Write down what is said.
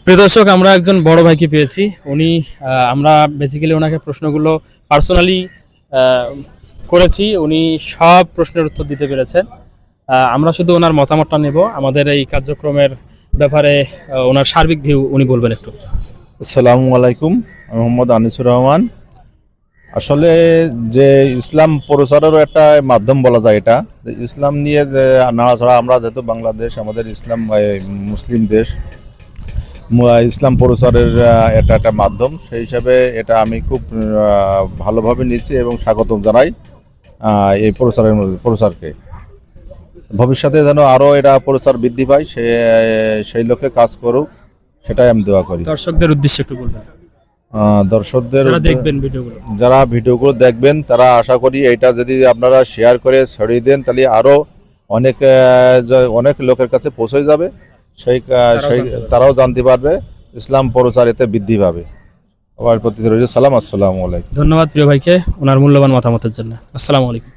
প্রিয় দর্শক, আমরা একজন বড় ভাইকে পেয়েছি। উনি আমরা বেসিক্যালি ওনাকে প্রশ্নগুলো পার্সোনালি করেছি। উনি সব প্রশ্নের উত্তর দিতে পেরেছেন। আমরা শুধু ওনার মতামতটা নেব আমাদের এই কার্যক্রমের ব্যাপারে। ওনার সার্বিক ভিউ উনি বলবেন একটু। আসসালামু আলাইকুম, আমি মোহাম্মদ আনিসুর রহমান। আসলে যে ইসলাম প্রচারেরও একটা মাধ্যম বলা যায় এটা। ইসলাম নিয়ে যে নাড়াছাড়া, আমরা যেহেতু বাংলাদেশ আমাদের ইসলাম মুসলিম দেশ, ইসলাম প্রচারের এটা একটা মাধ্যম। সেই হিসাবে এটা আমি খুব ভালোভাবে নিচ্ছি এবং স্বাগতম জানাই এই প্রচারকে। ভবিষ্যতে যেন আরও এটা প্রচার বৃদ্ধি পায়, সেই লক্ষ্যে কাজ করুক, সেটাই আমি দোয়া করি। দর্শকদের উদ্দেশ্যে একটু বলবেন। দর্শকদের যারা যারা ভিডিওগুলো দেখবেন তারা আশা করি এইটা যদি আপনারা শেয়ার করে ছড়িয়ে দেন, তাহলে আরও অনেক লোকের কাছে পৌঁছে যাবে। তারাও জানতে পারবে, ইসলাম প্রচার এতে বৃদ্ধি পাবে। সবার প্রতি রইল সালাম। আসসালামু আলাইকুম। ধন্যবাদ প্রিয় ভাইকে ওনার মূল্যবান মতামতের জন্য। আসসালামু আলাইকুম।